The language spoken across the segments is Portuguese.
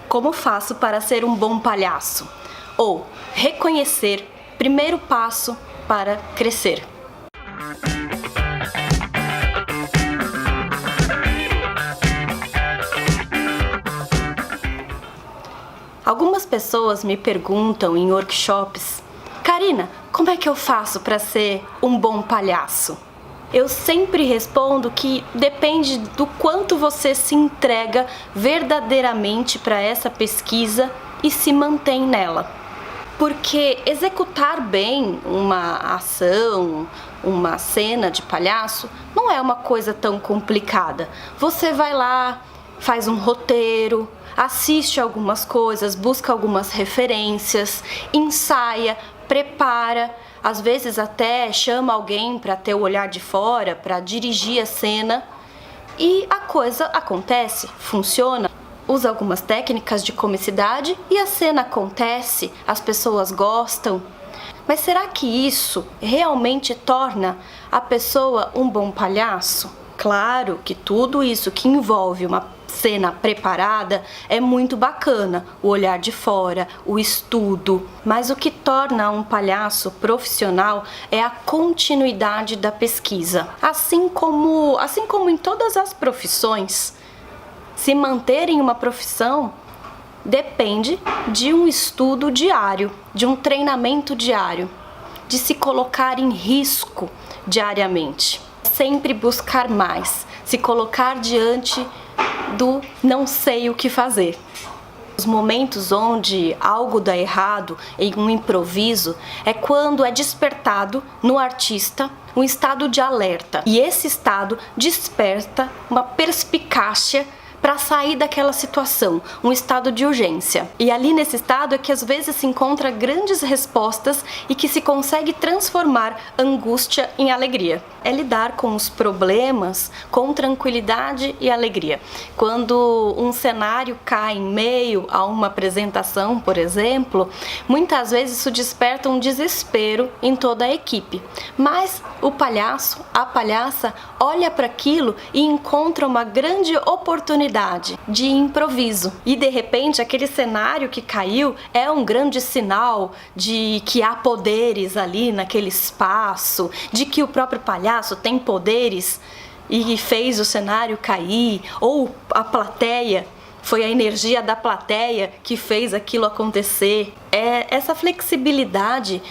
Como faço para ser um bom palhaço? Ou reconhecer, primeiro passo para crescer. Algumas pessoas me perguntam em workshops: Karina, como é que eu faço para ser um bom palhaço? Eu sempre respondo que depende do quanto você se entrega verdadeiramente para essa pesquisa e se mantém nela. Porque executar bem uma ação, uma cena de palhaço, não é uma coisa tão complicada. Você vai lá, faz um roteiro, assiste algumas coisas, busca algumas referências, ensaia, prepara, às vezes até chama alguém para ter o olhar de fora, para dirigir a cena, e a coisa acontece, funciona. Usa algumas técnicas de comicidade e a cena acontece, as pessoas gostam. Mas será que isso realmente torna a pessoa um bom palhaço? Claro que tudo isso que envolve uma cena preparada é muito bacana, o olhar de fora, o estudo, mas o que torna um palhaço profissional é a continuidade da pesquisa. Assim como em todas as profissões, se manter em uma profissão depende de um estudo diário, de um treinamento diário, de se colocar em risco diariamente. Sempre buscar mais, se colocar diante do não sei o que fazer. Os momentos onde algo dá errado em um improviso é quando é despertado no artista um estado de alerta. E esse estado desperta uma perspicácia para sair daquela situação, um estado de urgência. E ali nesse estado é que às vezes se encontra grandes respostas e que se consegue transformar angústia em alegria. É lidar com os problemas com tranquilidade e alegria. Quando um cenário cai em meio a uma apresentação, por exemplo, muitas vezes isso desperta um desespero em toda a equipe. Mas o palhaço, a palhaça, olha para aquilo e encontra uma grande oportunidade de improviso. E de repente aquele cenário que caiu é um grande sinal de que há poderes ali naquele espaço, de que o próprio palhaço tem poderes e fez o cenário cair, ou a plateia, foi a energia da plateia que fez aquilo acontecer. É essa flexibilidade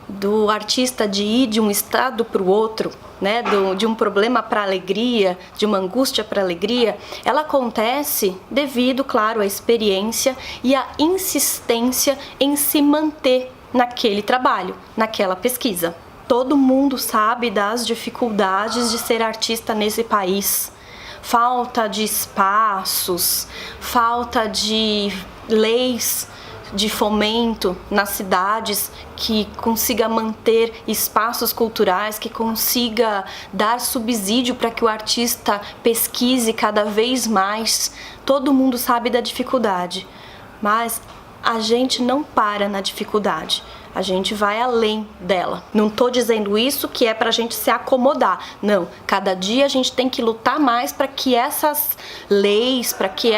do artista de ir de um estado para o outro, né, de um problema para alegria, de uma angústia para alegria, ela acontece devido, claro, à experiência e à insistência em se manter naquele trabalho, naquela pesquisa. Todo mundo sabe das dificuldades de ser artista nesse país. Falta de espaços, falta de leis de fomento nas cidades que consiga manter espaços culturais, que consiga dar subsídio para que o artista pesquise cada vez mais. Todo mundo sabe da dificuldade, mas a gente não para na dificuldade. A gente vai além dela. Não estou dizendo isso que é para a gente se acomodar. Não, cada dia a gente tem que lutar mais para que essas leis, para que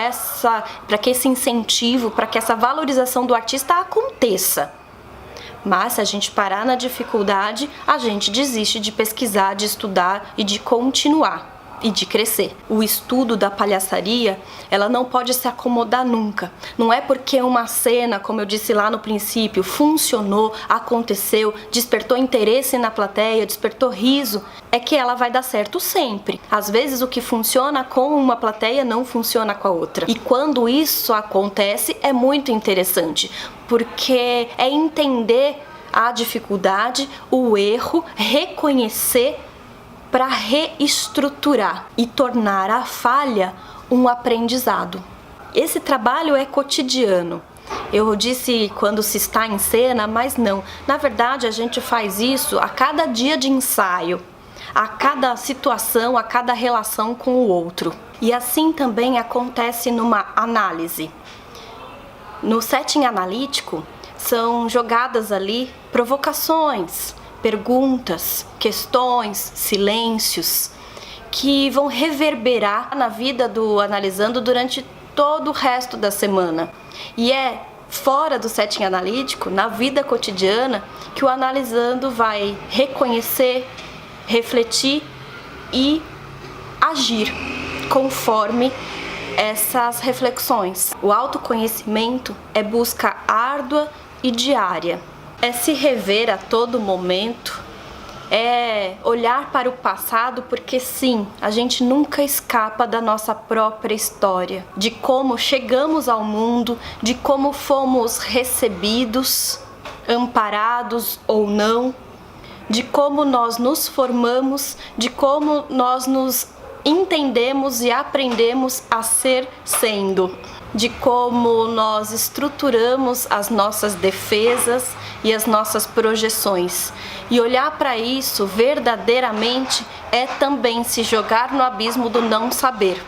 esse incentivo, para que essa valorização do artista aconteça. Mas se a gente parar na dificuldade, a gente desiste de pesquisar, de estudar e de continuar. E de crescer. O estudo da palhaçaria, ela não pode se acomodar nunca. Não é porque uma cena, como eu disse lá no princípio, funcionou, aconteceu, despertou interesse na plateia, despertou riso, é que ela vai dar certo sempre. Às vezes o que funciona com uma plateia não funciona com a outra. E quando isso acontece, é muito interessante, porque é entender a dificuldade, o erro, reconhecer para reestruturar e tornar a falha um aprendizado. Esse trabalho é cotidiano. Eu disse quando se está em cena, mas não. Na verdade, a gente faz isso a cada dia de ensaio, a cada situação, a cada relação com o outro. E assim também acontece numa análise. No setting analítico, são jogadas ali provocações, perguntas, questões, silêncios que vão reverberar na vida do analisando durante todo o resto da semana. E é fora do setting analítico, na vida cotidiana, que o analisando vai reconhecer, refletir e agir conforme essas reflexões. O autoconhecimento é busca árdua e diária. É se rever a todo momento, é olhar para o passado, porque sim, a gente nunca escapa da nossa própria história, de como chegamos ao mundo, de como fomos recebidos, amparados ou não, de como nós nos formamos, de como nós nos entendemos e aprendemos a ser sendo, de como nós estruturamos as nossas defesas e as nossas projeções. E olhar para isso verdadeiramente é também se jogar no abismo do não saber.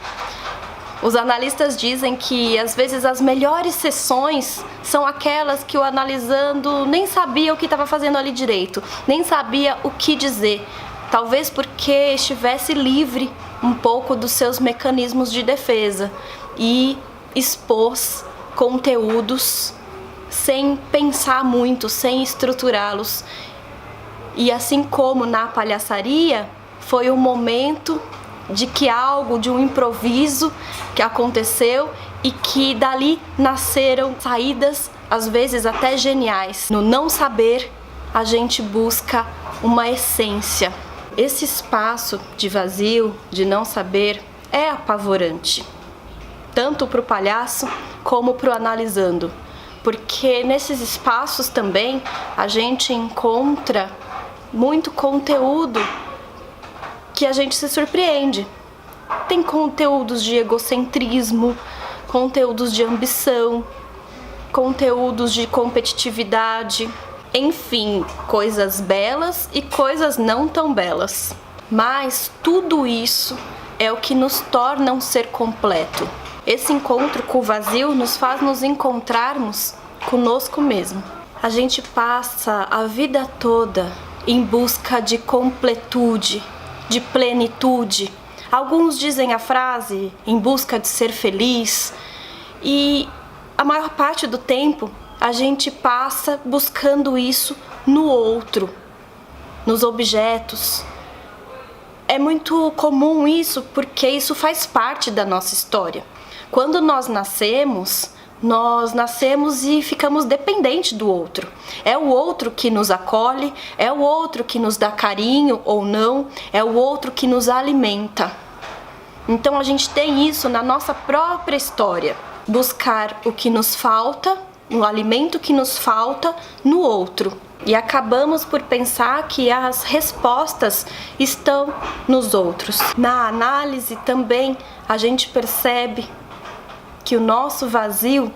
Os analistas dizem que às vezes as melhores sessões são aquelas que o analisando nem sabia o que estava fazendo ali direito, nem sabia o que dizer, talvez porque estivesse livre um pouco dos seus mecanismos de defesa e expôs conteúdos sem pensar muito, sem estruturá-los. E assim como na palhaçaria, foi um momento de que algo, de um improviso que aconteceu e que dali nasceram saídas, às vezes até geniais. No não saber, a gente busca uma essência. Esse espaço de vazio, de não saber, é apavorante, tanto para o palhaço como para o analisando, porque nesses espaços também a gente encontra muito conteúdo que a gente se surpreende. Tem conteúdos de egocentrismo, conteúdos de ambição, conteúdos de competitividade, enfim, coisas belas e coisas não tão belas. Mas tudo isso é o que nos torna um ser completo. Esse encontro com o vazio nos faz nos encontrarmos conosco mesmo. A gente passa a vida toda em busca de completude, de plenitude. Alguns dizem a frase em busca de ser feliz, e a maior parte do tempo a gente passa buscando isso no outro, nos objetos. É muito comum isso porque isso faz parte da nossa história. Quando nós nascemos e ficamos dependentes do outro. É o outro que nos acolhe, é o outro que nos dá carinho ou não, é o outro que nos alimenta. Então a gente tem isso na nossa própria história. Buscar o que nos falta, o alimento que nos falta no outro. E acabamos por pensar que as respostas estão nos outros. Na análise também a gente percebe que o nosso vazio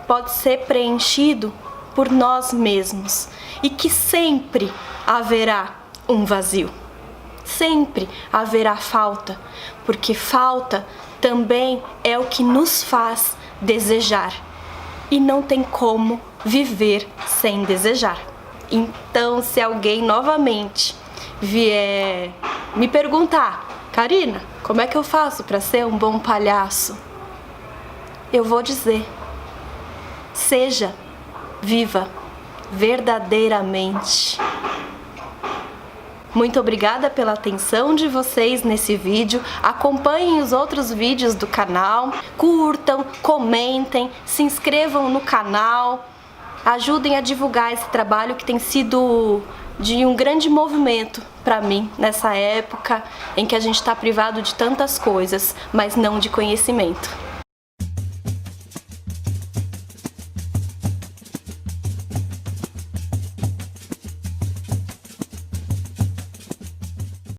pode ser preenchido por nós mesmos e que sempre haverá um vazio, sempre haverá falta, porque falta também é o que nos faz desejar e não tem como viver sem desejar. Então, se alguém novamente vier me perguntar: Karina, como é que eu faço para ser um bom palhaço? Eu vou dizer: seja, viva verdadeiramente. Muito obrigada pela atenção de vocês nesse vídeo. Acompanhem os outros vídeos do canal, curtam, comentem, se inscrevam no canal, ajudem a divulgar esse trabalho que tem sido de um grande movimento para mim nessa época em que a gente está privado de tantas coisas, mas não de conhecimento.